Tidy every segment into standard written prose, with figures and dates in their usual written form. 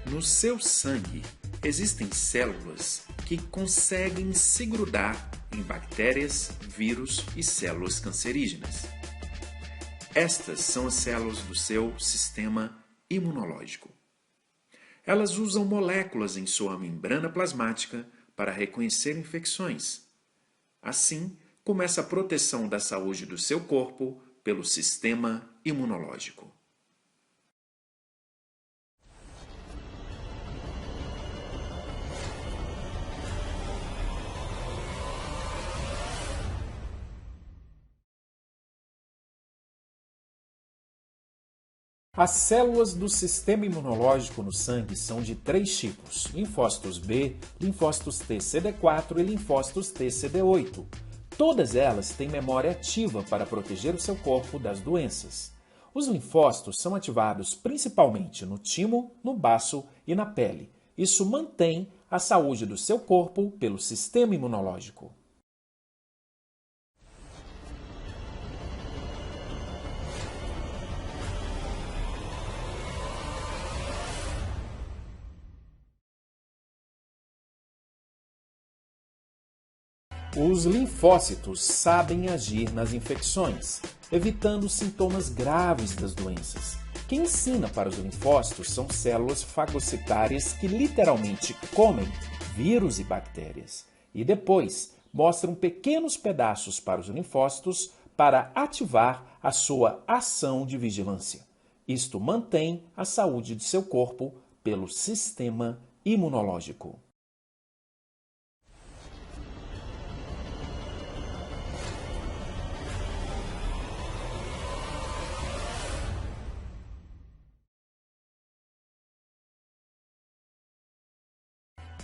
No seu sangue existem células que conseguem se grudar em bactérias, vírus e células cancerígenas. Estas são as células do seu sistema imunológico. Elas usam moléculas em sua membrana plasmática para reconhecer infecções. Assim, começa a proteção da saúde do seu corpo pelo sistema imunológico. As células do sistema imunológico no sangue são de 3 tipos: linfócitos B, linfócitos T CD4 e linfócitos T CD8. Todas elas têm memória ativa para proteger o seu corpo das doenças. Os linfócitos são ativados principalmente no timo, no baço e na pele. Isso mantém a saúde do seu corpo pelo sistema imunológico. Os linfócitos sabem agir nas infecções, evitando sintomas graves das doenças. Quem ensina para os linfócitos são células fagocitárias que literalmente comem vírus e bactérias. E depois mostram pequenos pedaços para os linfócitos para ativar a sua ação de vigilância. Isto mantém a saúde de seu corpo pelo sistema imunológico.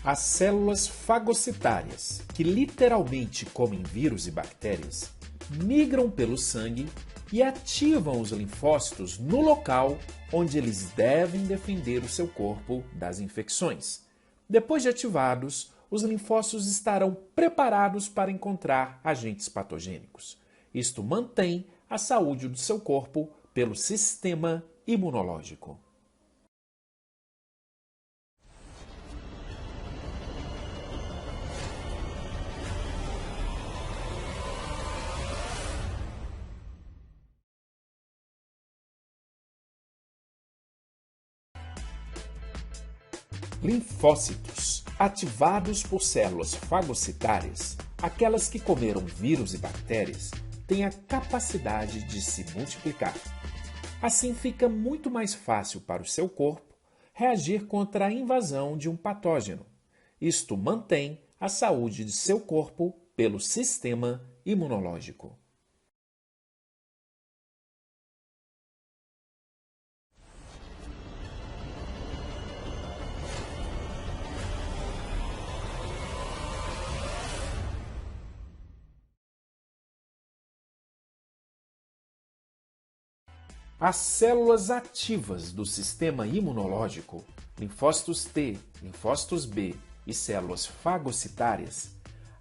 As células fagocitárias, que literalmente comem vírus e bactérias, migram pelo sangue e ativam os linfócitos no local onde eles devem defender o seu corpo das infecções. Depois de ativados, os linfócitos estarão preparados para encontrar agentes patogênicos. Isto mantém a saúde do seu corpo pelo sistema imunológico. Linfócitos, ativados por células fagocitárias, aquelas que comeram vírus e bactérias, têm a capacidade de se multiplicar. Assim fica muito mais fácil para o seu corpo reagir contra a invasão de um patógeno. Isto mantém a saúde de seu corpo pelo sistema imunológico. As células ativas do sistema imunológico, linfócitos T, linfócitos B e células fagocitárias,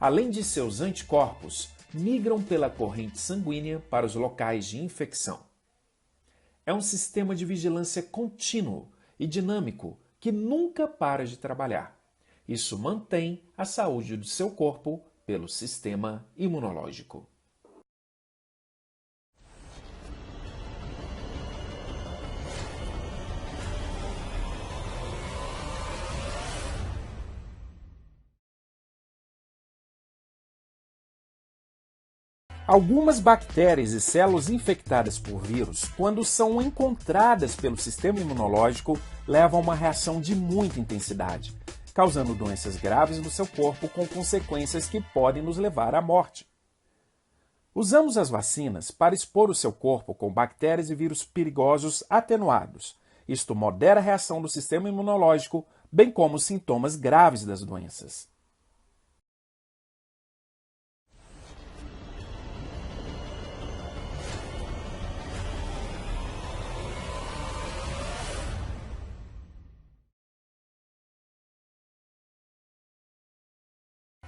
além de seus anticorpos, migram pela corrente sanguínea para os locais de infecção. É um sistema de vigilância contínuo e dinâmico que nunca para de trabalhar. Isso mantém a saúde do seu corpo pelo sistema imunológico. Algumas bactérias e células infectadas por vírus, quando são encontradas pelo sistema imunológico, levam a uma reação de muita intensidade, causando doenças graves no seu corpo com consequências que podem nos levar à morte. Usamos as vacinas para expor o seu corpo com bactérias e vírus perigosos atenuados. Isto modera a reação do sistema imunológico, bem como os sintomas graves das doenças.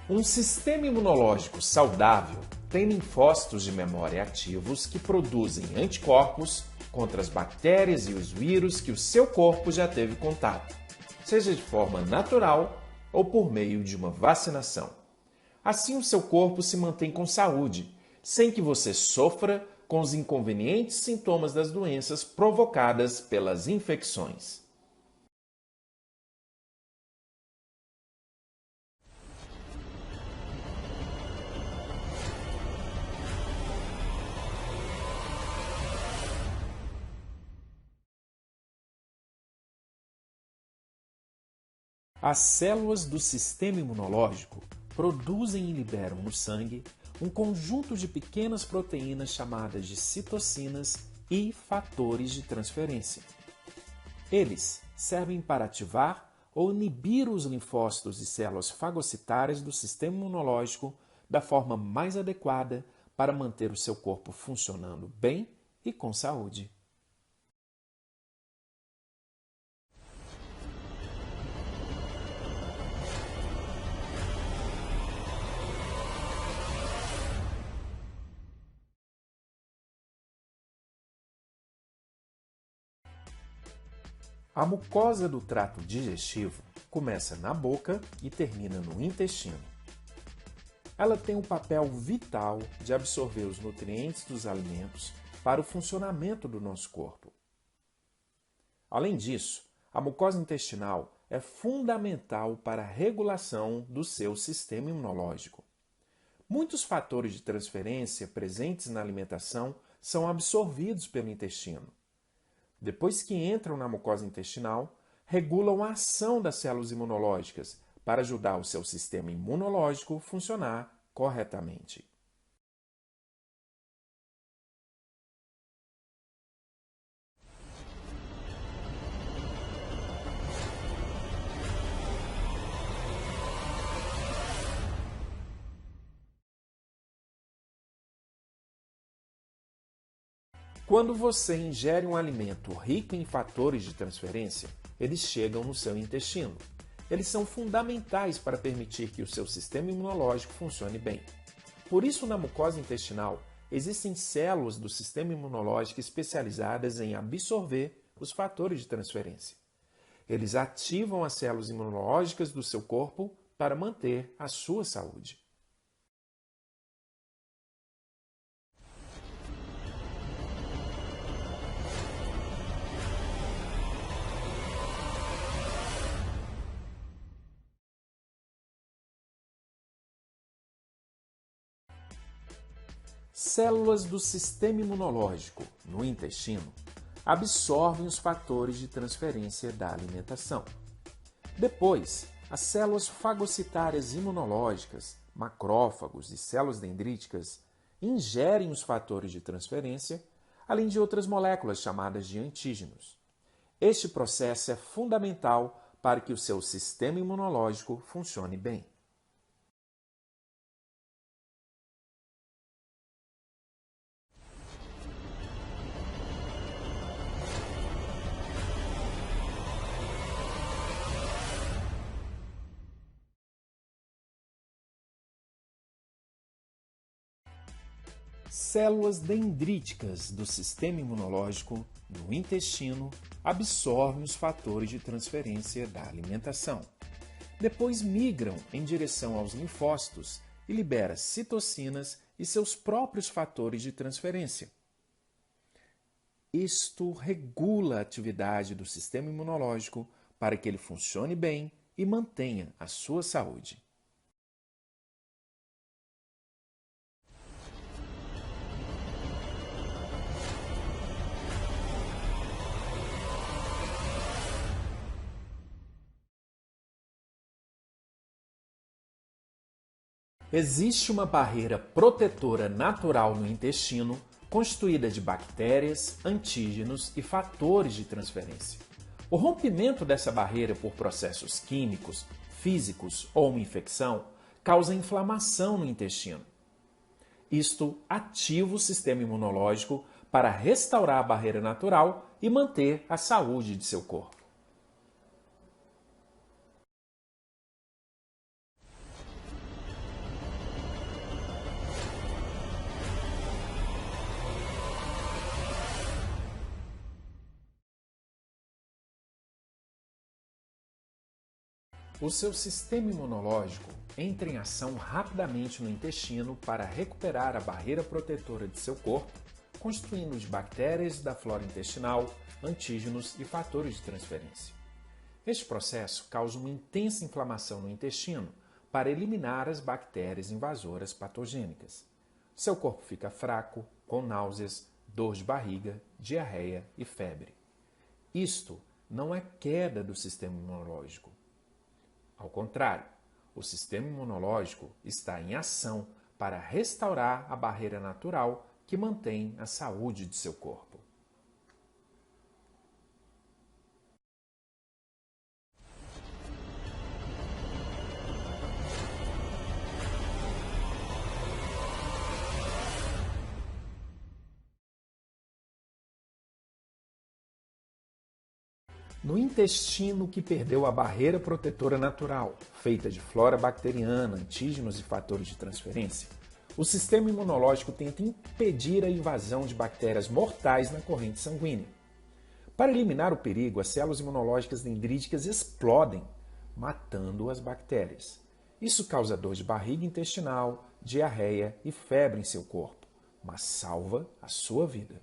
Um sistema imunológico saudável tem linfócitos de memória ativos que produzem anticorpos contra as bactérias e os vírus que o seu corpo já teve contato. seja de forma natural ou por meio de uma vacinação. Assim, o seu corpo se mantém com saúde, sem que você sofra com os inconvenientes sintomas das doenças provocadas pelas infecções. As células do sistema imunológico produzem e liberam no sangue um conjunto de pequenas proteínas chamadas de citocinas e fatores de transferência. Eles servem para ativar ou inibir os linfócitos e células fagocitárias do sistema imunológico da forma mais adequada para manter o seu corpo funcionando bem e com saúde. A mucosa do trato digestivo começa na boca e termina no intestino. Ela tem um papel vital de absorver os nutrientes dos alimentos para o funcionamento do nosso corpo. Além disso, a mucosa intestinal é fundamental para a regulação do seu sistema imunológico. Muitos fatores de transferência presentes na alimentação são absorvidos pelo intestino. Depois que entram na mucosa intestinal, regulam a ação das células imunológicas para ajudar o seu sistema imunológico a funcionar corretamente. Quando você ingere um alimento rico em fatores de transferência, eles chegam no seu intestino. Eles são fundamentais para permitir que o seu sistema imunológico funcione bem. Por isso, na mucosa intestinal, existem células do sistema imunológico especializadas em absorver os fatores de transferência. Eles ativam as células imunológicas do seu corpo para manter a sua saúde. Células do sistema imunológico no intestino absorvem os fatores de transferência da alimentação. Depois, as células fagocitárias imunológicas, macrófagos e células dendríticas ingerem os fatores de transferência, além de outras moléculas chamadas de antígenos. Este processo é fundamental para que o seu sistema imunológico funcione bem. Células dendríticas do sistema imunológico no intestino absorvem os fatores de transferência da alimentação. Depois migram em direção aos linfócitos e libera citocinas e seus próprios fatores de transferência. Isto regula a atividade do sistema imunológico para que ele funcione bem e mantenha a sua saúde. Existe uma barreira protetora natural no intestino constituída de bactérias, antígenos e fatores de transferência. O rompimento dessa barreira por processos químicos, físicos ou uma infecção causa inflamação no intestino. Isto ativa o sistema imunológico para restaurar a barreira natural e manter a saúde de seu corpo. O seu sistema imunológico entra em ação rapidamente no intestino para recuperar a barreira protetora de seu corpo, constituindo de bactérias da flora intestinal, antígenos e fatores de transferência. Este processo causa uma intensa inflamação no intestino para eliminar as bactérias invasoras patogênicas. Seu corpo fica fraco, com náuseas, dor de barriga, diarreia e febre. Isto não é queda do sistema imunológico. Ao contrário, o sistema imunológico está em ação para restaurar a barreira natural que mantém a saúde de seu corpo. No intestino que perdeu a barreira protetora natural, feita de flora bacteriana, antígenos e fatores de transferência, o sistema imunológico tenta impedir a invasão de bactérias mortais na corrente sanguínea. Para eliminar o perigo, as células imunológicas dendríticas explodem, matando as bactérias. Isso causa dor de barriga intestinal, diarreia e febre em seu corpo, mas salva a sua vida.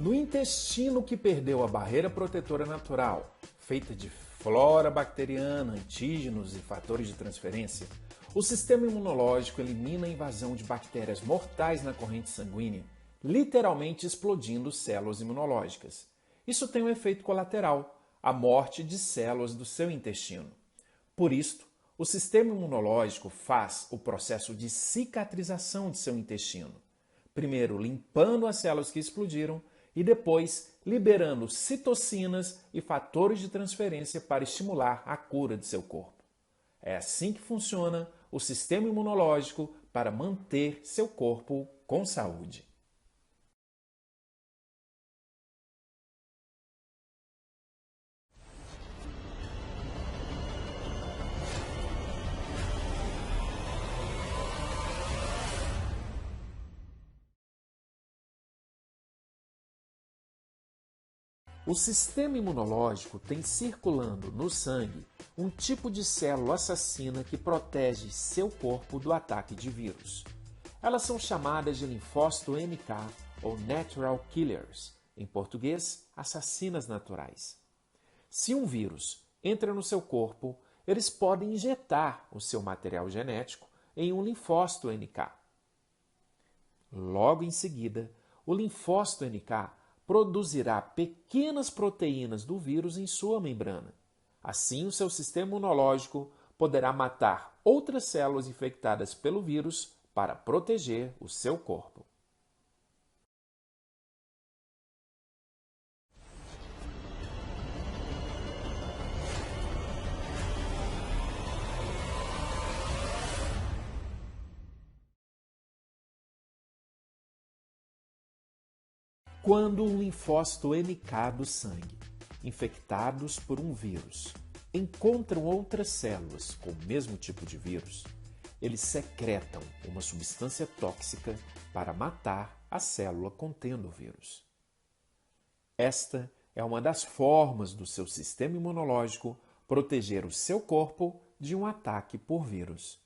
No intestino que perdeu a barreira protetora natural, feita de flora bacteriana, antígenos e fatores de transferência, o sistema imunológico elimina a invasão de bactérias mortais na corrente sanguínea, literalmente explodindo células imunológicas. Isso tem um efeito colateral, a morte de células do seu intestino. Por isto, o sistema imunológico faz o processo de cicatrização de seu intestino, primeiro limpando as células que explodiram, e depois liberando citocinas e fatores de transferência para estimular a cura de seu corpo. É assim que funciona o sistema imunológico para manter seu corpo com saúde. O sistema imunológico tem circulando no sangue um tipo de célula assassina que protege seu corpo do ataque de vírus. Elas são chamadas de linfócito NK ou Natural Killers, em português, assassinas naturais. Se um vírus entra no seu corpo, eles podem injetar o seu material genético em um linfócito NK. Logo em seguida, o linfócito NK produzirá pequenas proteínas do vírus em sua membrana. Assim, o seu sistema imunológico poderá matar outras células infectadas pelo vírus para proteger o seu corpo. Quando um linfócito NK do sangue, infectados por um vírus, encontram outras células com o mesmo tipo de vírus, eles secretam uma substância tóxica para matar a célula contendo o vírus. Esta é uma das formas do seu sistema imunológico proteger o seu corpo de um ataque por vírus.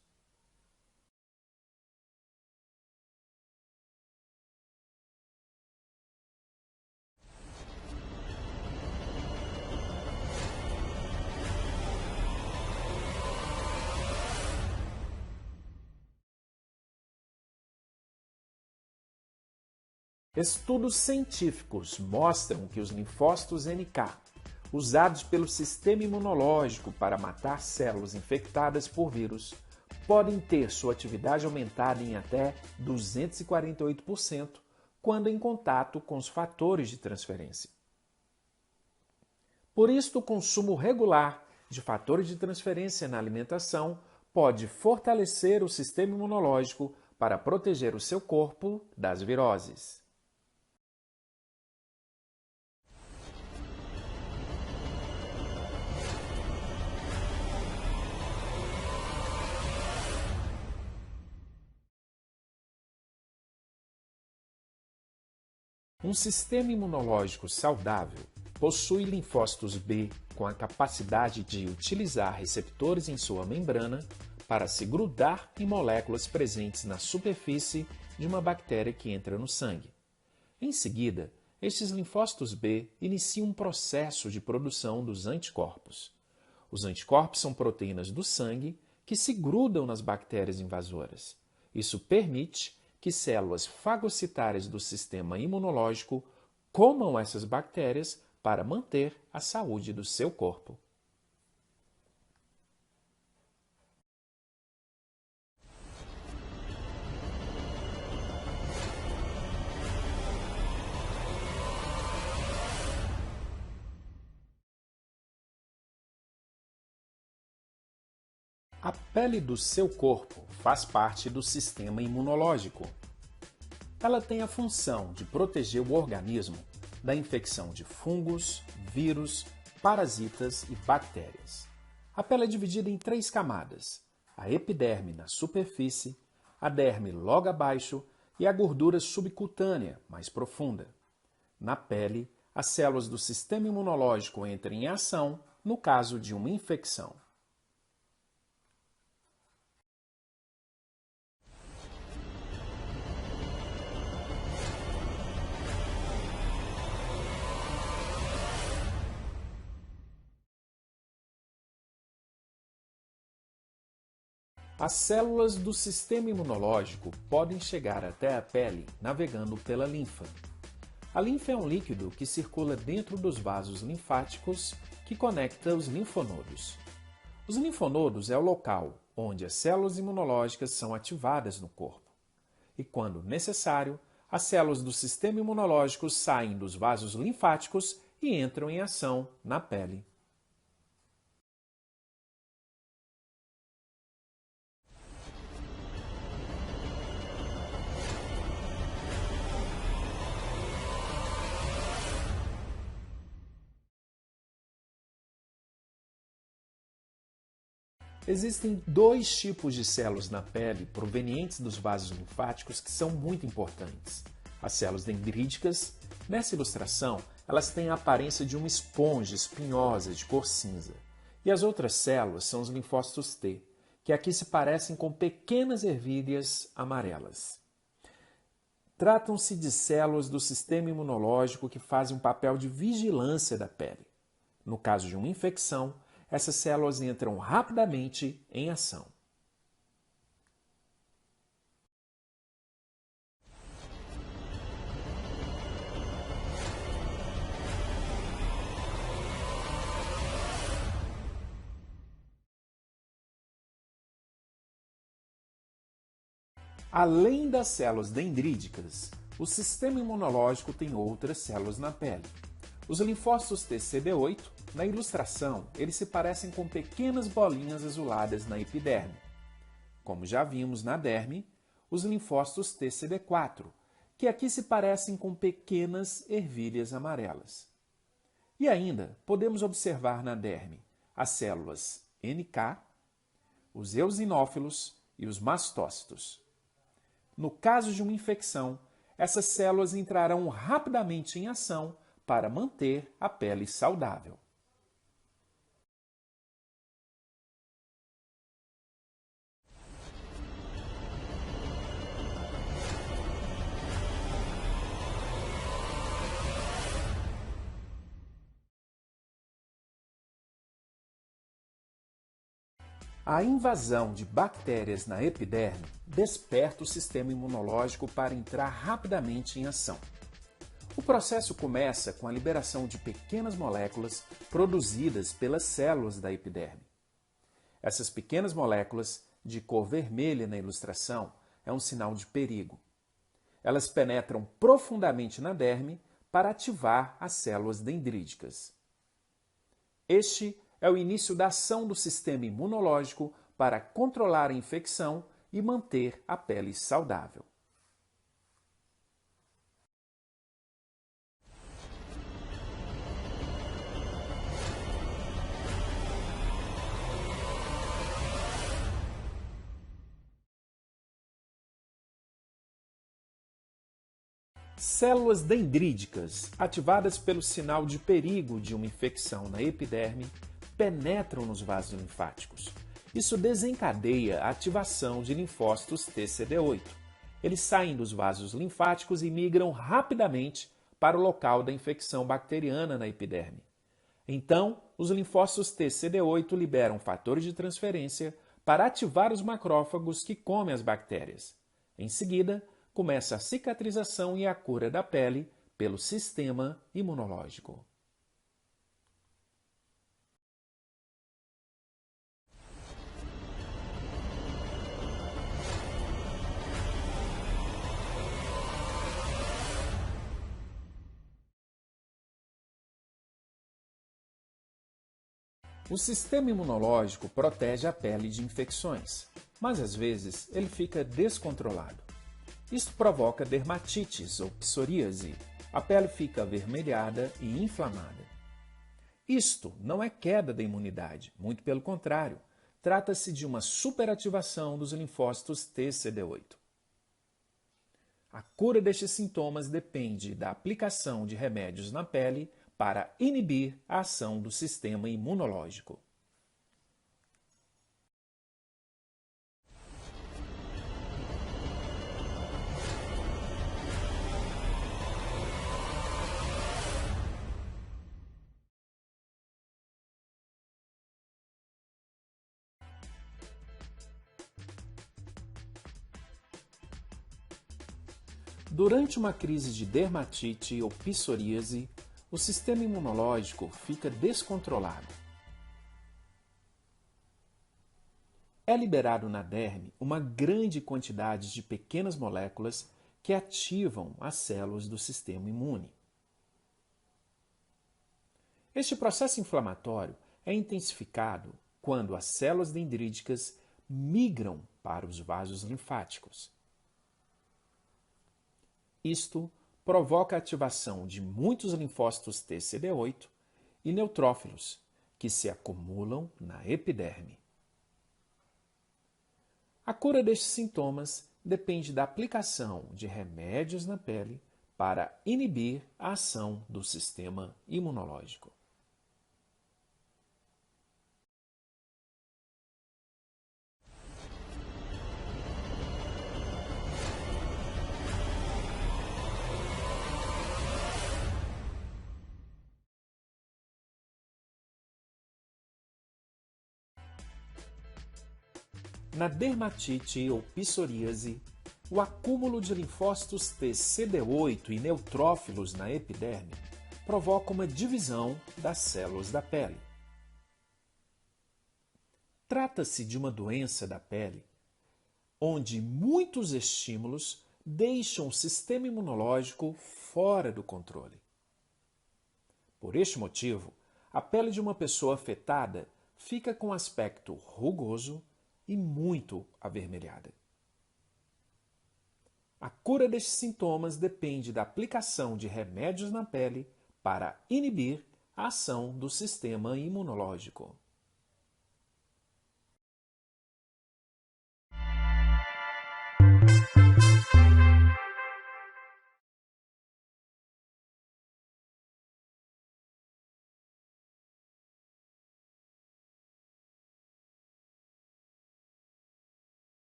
Estudos científicos mostram que os linfócitos NK, usados pelo sistema imunológico para matar células infectadas por vírus, podem ter sua atividade aumentada em até 248% quando em contato com os fatores de transferência. Por isso, o consumo regular de fatores de transferência na alimentação pode fortalecer o sistema imunológico para proteger o seu corpo das viroses. Um sistema imunológico saudável possui linfócitos B com a capacidade de utilizar receptores em sua membrana para se grudar em moléculas presentes na superfície de uma bactéria que entra no sangue. Em seguida, estes linfócitos B iniciam um processo de produção dos anticorpos. Os anticorpos são proteínas do sangue que se grudam nas bactérias invasoras. Isso permite que células fagocitárias do sistema imunológico comam essas bactérias para manter a saúde do seu corpo. A pele do seu corpo faz parte do sistema imunológico. Ela tem a função de proteger o organismo da infecção de fungos, vírus, parasitas e bactérias. A pele é dividida em 3 camadas: a epiderme na superfície, a derme logo abaixo e a gordura subcutânea mais profunda. Na pele, as células do sistema imunológico entram em ação no caso de uma infecção. As células do sistema imunológico podem chegar até a pele navegando pela linfa. A linfa é um líquido que circula dentro dos vasos linfáticos que conecta os linfonodos. Os linfonodos é o local onde as células imunológicas são ativadas no corpo. E quando necessário, as células do sistema imunológico saem dos vasos linfáticos e entram em ação na pele. Existem 2 tipos de células na pele provenientes dos vasos linfáticos que são muito importantes. As células dendríticas, nessa ilustração, elas têm a aparência de uma esponja espinhosa de cor cinza. E as outras células são os linfócitos T, que aqui se parecem com pequenas ervilhas amarelas. Tratam-se de células do sistema imunológico que fazem um papel de vigilância da pele. No caso de uma infecção, essas células entram rapidamente em ação. Além das células dendríticas, o sistema imunológico tem outras células na pele. Os linfócitos TCD8, na ilustração, eles se parecem com pequenas bolinhas azuladas na epiderme. Como já vimos na derme, os linfócitos TCD4, que aqui se parecem com pequenas ervilhas amarelas. E ainda podemos observar na derme as células NK, os eosinófilos e os mastócitos. No caso de uma infecção, essas células entrarão rapidamente em ação para manter a pele saudável. A invasão de bactérias na epiderme desperta o sistema imunológico para entrar rapidamente em ação. O processo começa com a liberação de pequenas moléculas produzidas pelas células da epiderme. Essas pequenas moléculas, de cor vermelha na ilustração, é um sinal de perigo. Elas penetram profundamente na derme para ativar as células dendríticas. Este é o início da ação do sistema imunológico para controlar a infecção e manter a pele saudável. Células dendríticas, ativadas pelo sinal de perigo de uma infecção na epiderme, penetram nos vasos linfáticos. Isso desencadeia a ativação de linfócitos TCD8. Eles saem dos vasos linfáticos e migram rapidamente para o local da infecção bacteriana na epiderme. Então, os linfócitos TCD8 liberam fatores de transferência para ativar os macrófagos que comem as bactérias. Em seguida, começa a cicatrização e a cura da pele pelo sistema imunológico. O sistema imunológico protege a pele de infecções, mas às vezes ele fica descontrolado. Isso provoca dermatites ou psoríase. A pele fica avermelhada e inflamada. Isto não é queda da imunidade, muito pelo contrário. Trata-se de uma superativação dos linfócitos TCD8. A cura destes sintomas depende da aplicação de remédios na pele para inibir a ação do sistema imunológico. Durante uma crise de dermatite ou psoríase, o sistema imunológico fica descontrolado. É liberado na derme uma grande quantidade de pequenas moléculas que ativam as células do sistema imune. Este processo inflamatório é intensificado quando as células dendríticas migram para os vasos linfáticos. Isto provoca a ativação de muitos linfócitos TCD8 e neutrófilos, que se acumulam na epiderme. A cura destes sintomas depende da aplicação de remédios na pele para inibir a ação do sistema imunológico. Na dermatite ou psoríase, o acúmulo de linfócitos TCD8 e neutrófilos na epiderme provoca uma divisão das células da pele. Trata-se de uma doença da pele onde muitos estímulos deixam o sistema imunológico fora do controle. Por este motivo, a pele de uma pessoa afetada fica com aspecto rugoso e muito avermelhada. A cura destes sintomas depende da aplicação de remédios na pele para inibir a ação do sistema imunológico.